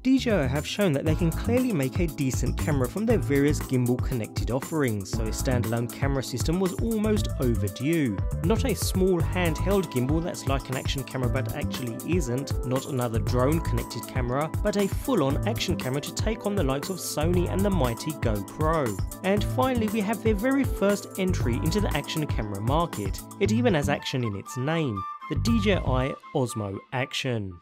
DJI have shown that they can clearly make a decent camera from their various gimbal connected offerings, so a standalone camera system was almost overdue. Not a small handheld gimbal that's like an action camera but actually isn't, not another drone connected camera, but a full-on action camera to take on the likes of Sony and the mighty GoPro. And finally we have their very first entry into the action camera market. It even has action in its name, the DJI OSMO Action.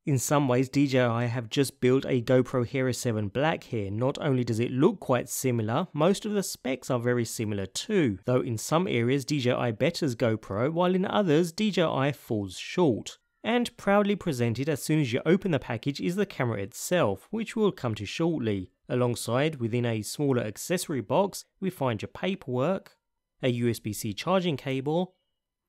In some ways, DJI have just built a GoPro Hero 7 Black here. Not only does it look quite similar, most of the specs are very similar too, though in some areas DJI betters GoPro, while in others DJI falls short. And proudly presented as soon as you open the package is the camera itself, which we'll come to shortly. Alongside, within a smaller accessory box, we find your paperwork, a USB-C charging cable,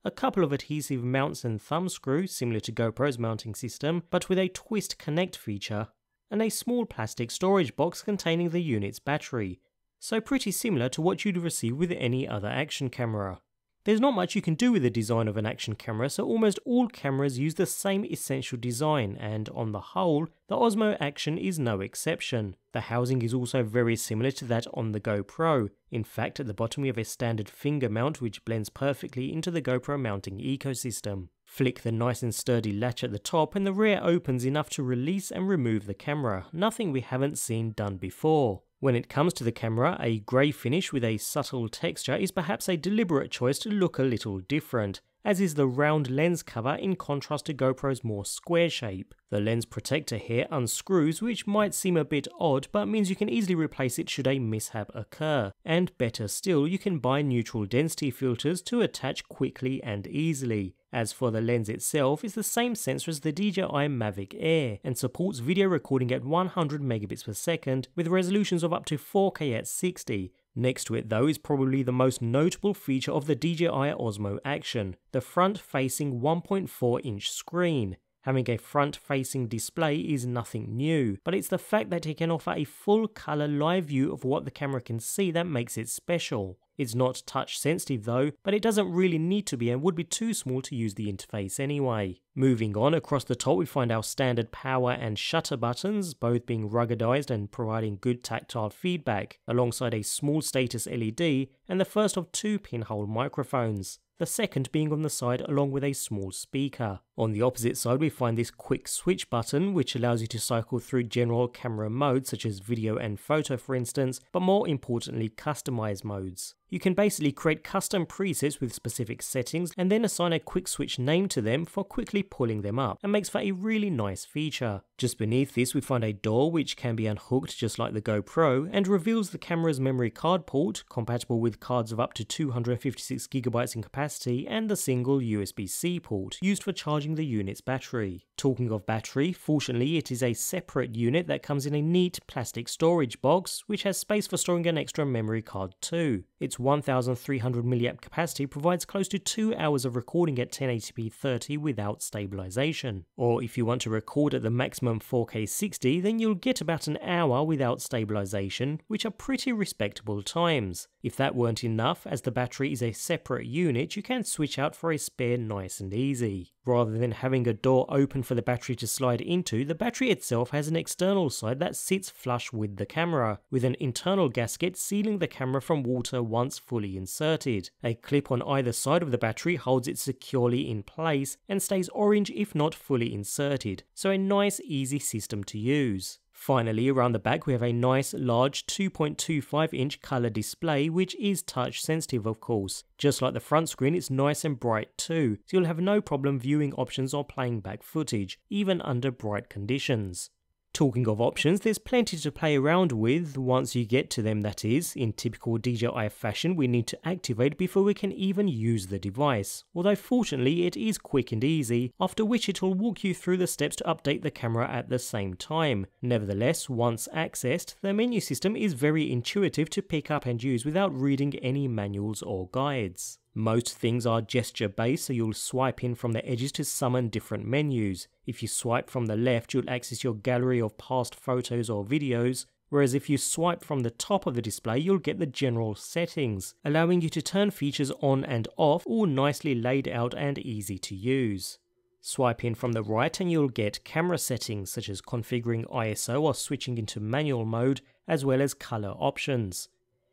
a couple of adhesive mounts and thumb screws similar to GoPro's mounting system but with a twist connect feature, and a small plastic storage box containing the unit's battery, so pretty similar to what you'd receive with any other action camera. There's not much you can do with the design of an action camera, so almost all cameras use the same essential design, and on the whole, the Osmo Action is no exception. The housing is also very similar to that on the GoPro. In fact, at the bottom we have a standard finger mount which blends perfectly into the GoPro mounting ecosystem. Flick the nice and sturdy latch at the top and the rear opens enough to release and remove the camera, nothing we haven't seen done before. When it comes to the camera, a grey finish with a subtle texture is perhaps a deliberate choice to look a little different, as is the round lens cover in contrast to GoPro's more square shape. The lens protector here unscrews, which might seem a bit odd but means you can easily replace it should a mishap occur, and better still you can buy neutral density filters to attach quickly and easily. As for the lens itself, it's the same sensor as the DJI Mavic Air and supports video recording at 100 megabits per second with resolutions of up to 4K at 60. Next to it though is probably the most notable feature of the DJI Osmo Action, the front-facing 1.4-inch screen. Having a front-facing display is nothing new, but it's the fact that it can offer a full-colour live view of what the camera can see that makes it special. It's not touch sensitive though, but it doesn't really need to be and would be too small to use the interface anyway. Moving on, across the top we find our standard power and shutter buttons, both being ruggedized and providing good tactile feedback, alongside a small status LED and the first of two pinhole microphones, the second being on the side along with a small speaker. On the opposite side we find this quick switch button which allows you to cycle through general camera modes such as video and photo for instance, but more importantly customize modes. You can basically create custom presets with specific settings and then assign a quick switch name to them for quickly pulling them up, and makes for a really nice feature. Just beneath this we find a door which can be unhooked just like the GoPro and reveals the camera's memory card port, compatible with cards of up to 256GB in capacity, and the single USB-C port used for charging the unit's battery. Talking of battery, fortunately it is a separate unit that comes in a neat plastic storage box which has space for storing an extra memory card too. Its 1300 mAh capacity provides close to 2 hours of recording at 1080p 30 without stabilization. Or if you want to record at the maximum 4K 60, then you'll get about an hour without stabilization, which are pretty respectable times. If that weren't enough, as the battery is a separate unit, you can switch out for a spare nice and easy. Rather than having a door open for the battery to slide into, the battery itself has an external side that sits flush with the camera, with an internal gasket sealing the camera from water once fully inserted. A clip on either side of the battery holds it securely in place and stays orange if not fully inserted, so a nice easy system to use. Finally, around the back we have a nice large 2.25-inch colour display which is touch sensitive of course. Just like the front screen, it's nice and bright too, so you'll have no problem viewing options or playing back footage, even under bright conditions. Talking of options, there's plenty to play around with, once you get to them that is. In typical DJI fashion, we need to activate before we can even use the device, although fortunately it is quick and easy, after which it will walk you through the steps to update the camera at the same time. Nevertheless, once accessed, the menu system is very intuitive to pick up and use without reading any manuals or guides. Most things are gesture based, so you'll swipe in from the edges to summon different menus. If you swipe from the left, you'll access your gallery of past photos or videos, whereas if you swipe from the top of the display you'll get the general settings, allowing you to turn features on and off, all nicely laid out and easy to use. Swipe in from the right and you'll get camera settings such as configuring ISO or switching into manual mode, as well as colour options.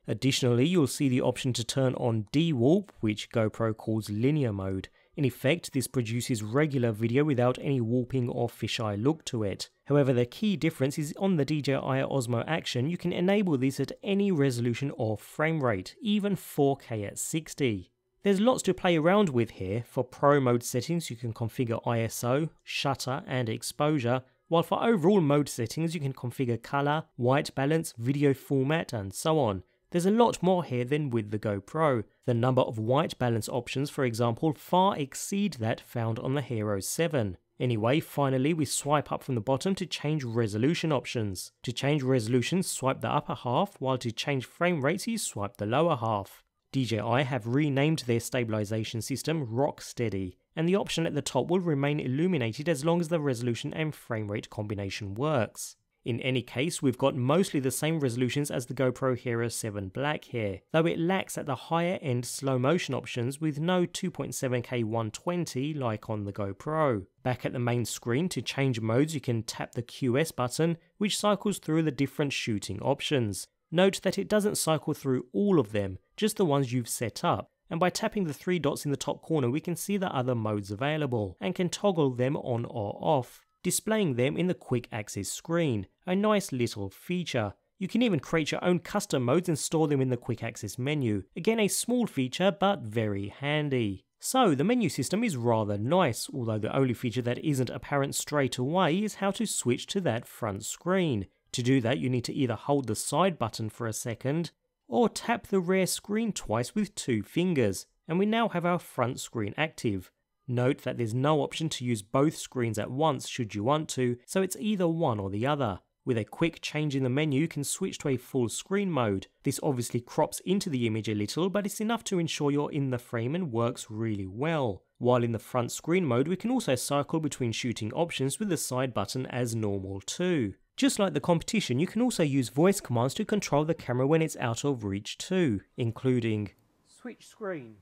Additionally, you'll see the option to turn on D-Warp, which GoPro calls linear mode. In effect, this produces regular video without any warping or fisheye look to it. However, the key difference is on the DJI OSMO Action, you can enable this at any resolution or frame rate, even 4K at 60. There's lots to play around with here. For Pro mode settings you can configure ISO, shutter and exposure, while for overall mode settings you can configure colour, white balance, video format and so on. There's a lot more here than with the GoPro. The number of white balance options, for example, far exceed that found on the Hero 7. Anyway, finally we swipe up from the bottom to change resolution options. To change resolution, swipe the upper half, while to change frame rates you swipe the lower half. DJI have renamed their stabilization system Rocksteady, and the option at the top will remain illuminated as long as the resolution and frame rate combination works. In any case, we've got mostly the same resolutions as the GoPro Hero 7 Black here, though it lacks at the higher end slow motion options with no 2.7K 120 like on the GoPro. Back at the main screen, to change modes you can tap the QS button, which cycles through the different shooting options. Note that it doesn't cycle through all of them, just the ones you've set up, and by tapping the 3 dots in the top corner we can see the other modes available, and can toggle them on or off, displaying them in the quick access screen, a nice little feature. You can even create your own custom modes and store them in the quick access menu, again a small feature but very handy. So the menu system is rather nice, although the only feature that isn't apparent straight away is how to switch to that front screen. To do that you need to either hold the side button for a second, or tap the rear screen twice with 2 fingers, and we now have our front screen active. Note that there's no option to use both screens at once should you want to, so it's either one or the other. With a quick change in the menu you can switch to a full screen mode. This obviously crops into the image a little, but it's enough to ensure you're in the frame and works really well. While in the front screen mode we can also cycle between shooting options with the side button as normal too. Just like the competition, you can also use voice commands to control the camera when it's out of reach too, including switch screen,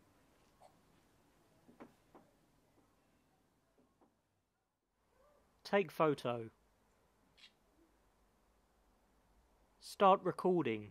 take photo, start recording.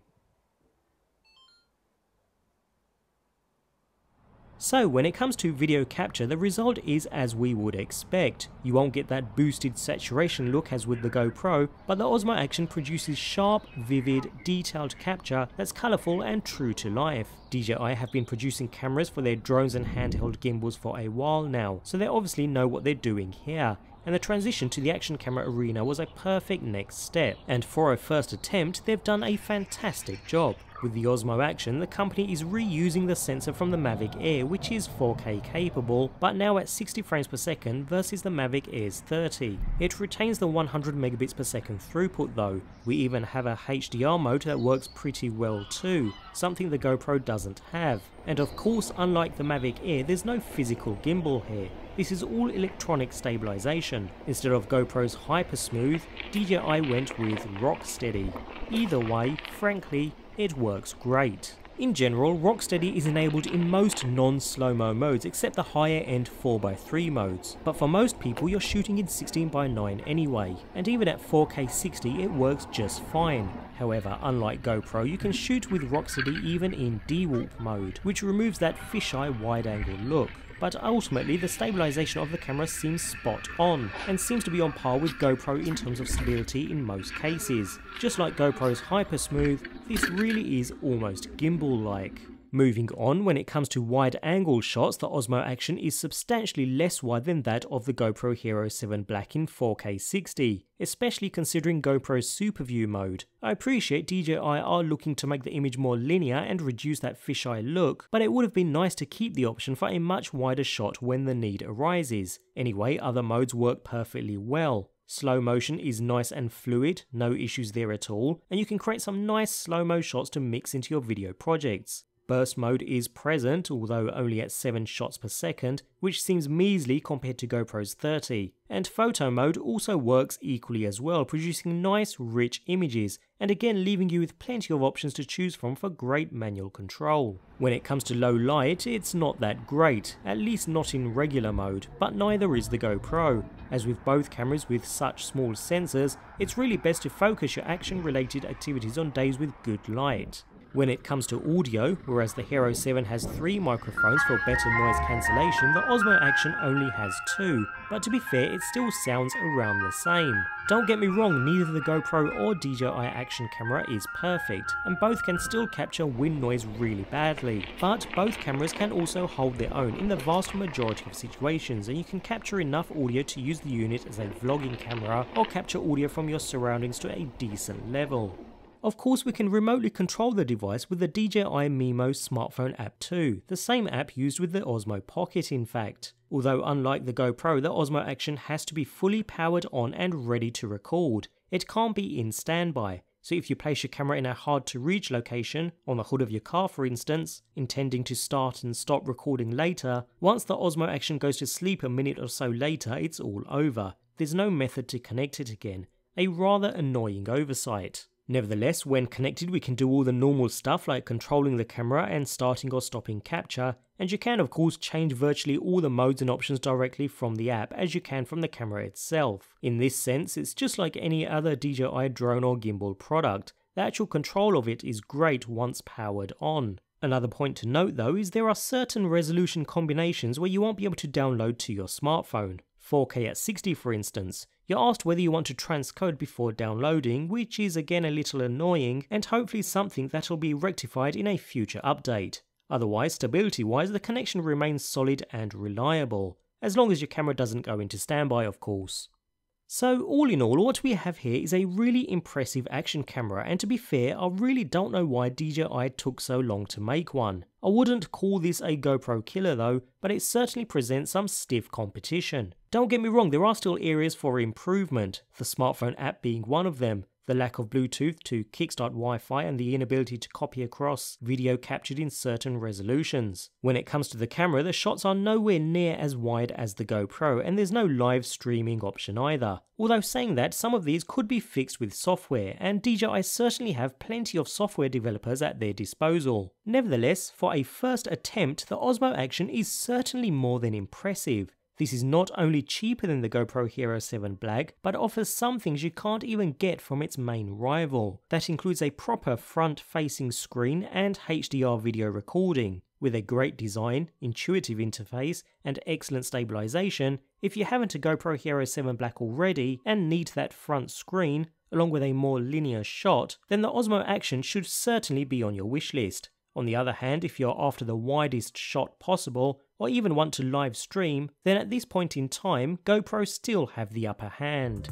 So when it comes to video capture, the result is as we would expect. You won't get that boosted saturation look as with the GoPro, but the Osmo Action produces sharp, vivid, detailed capture that's colourful and true to life. DJI have been producing cameras for their drones and handheld gimbals for a while now, so they obviously know what they're doing here. And the transition to the action camera arena was a perfect next step, and for a first attempt they've done a fantastic job. With the Osmo Action, the company is reusing the sensor from the Mavic Air, which is 4K capable, but now at 60 frames per second versus the Mavic Air's 30. It retains the 100 megabits per second throughput though. We even have a HDR mode that works pretty well too, something the GoPro doesn't have. And of course, unlike the Mavic Air, there's no physical gimbal here. This is all electronic stabilization. Instead of GoPro's Hyper Smooth, DJI went with Rocksteady. Either way, frankly, it works great. In general, Rocksteady is enabled in most non-slow-mo modes except the higher end 4x3 modes, but for most people you're shooting in 16:9 anyway, and even at 4K 60 it works just fine. However, unlike GoPro, you can shoot with Rocksteady even in D-Warp mode, which removes that fisheye wide-angle look. But ultimately the stabilization of the camera seems spot on, and seems to be on par with GoPro in terms of stability in most cases. Just like GoPro's Hyper Smooth, this really is almost gimbal-like. Moving on, when it comes to wide angle shots, the Osmo Action is substantially less wide than that of the GoPro Hero 7 Black in 4K 60, especially considering GoPro's Super View mode. I appreciate DJI are looking to make the image more linear and reduce that fisheye look, but it would have been nice to keep the option for a much wider shot when the need arises. Anyway, other modes work perfectly well. Slow motion is nice and fluid, no issues there at all, and you can create some nice slow-mo shots to mix into your video projects. Burst mode is present, although only at 7 shots per second, which seems measly compared to GoPro's 30. And photo mode also works equally as well, producing nice rich images, and again leaving you with plenty of options to choose from for great manual control. When it comes to low light, it's not that great, at least not in regular mode, but neither is the GoPro. As with both cameras with such small sensors, it's really best to focus your action related activities on days with good light. When it comes to audio, whereas the Hero 7 has 3 microphones for better noise cancellation, the Osmo Action only has 2, but to be fair, it still sounds around the same. Don't get me wrong, neither the GoPro or DJI Action camera is perfect, and both can still capture wind noise really badly, but both cameras can also hold their own in the vast majority of situations, and you can capture enough audio to use the unit as a vlogging camera or capture audio from your surroundings to a decent level. Of course, we can remotely control the device with the DJI Mimo smartphone app too, the same app used with the Osmo Pocket in fact. Although unlike the GoPro, the Osmo Action has to be fully powered on and ready to record. It can't be in standby, so if you place your camera in a hard to reach location, on the hood of your car for instance, intending to start and stop recording later, once the Osmo Action goes to sleep a minute or so later, it's all over. There's no method to connect it again, a rather annoying oversight. Nevertheless, when connected we can do all the normal stuff like controlling the camera and starting or stopping capture, and you can of course change virtually all the modes and options directly from the app as you can from the camera itself. In this sense, it's just like any other DJI drone or gimbal product. The actual control of it is great once powered on. Another point to note though is there are certain resolution combinations where you won't be able to download to your smartphone. 4K at 60 for instance. You're asked whether you want to transcode before downloading, which is again a little annoying and hopefully something that will be rectified in a future update. Otherwise, stability wise, the connection remains solid and reliable, as long as your camera doesn't go into standby of course. So all in all, what we have here is a really impressive action camera, and to be fair, I really don't know why DJI took so long to make one. I wouldn't call this a GoPro killer though, but it certainly presents some stiff competition. Don't get me wrong, there are still areas for improvement, the smartphone app being one of them. The lack of Bluetooth to kickstart Wi-Fi and the inability to copy across video captured in certain resolutions. When it comes to the camera, the shots are nowhere near as wide as the GoPro, and there's no live streaming option either. Although saying that, some of these could be fixed with software, and DJI certainly have plenty of software developers at their disposal. Nevertheless, for a first attempt, the Osmo Action is certainly more than impressive. This is not only cheaper than the GoPro Hero 7 Black, but offers some things you can't even get from its main rival. That includes a proper front-facing screen and HDR video recording. With a great design, intuitive interface, and excellent stabilization, if you haven't a GoPro Hero 7 Black already and need that front screen, along with a more linear shot, then the Osmo Action should certainly be on your wishlist. On the other hand, if you're after the widest shot possible, or even want to live stream, then at this point in time, GoPro still have the upper hand.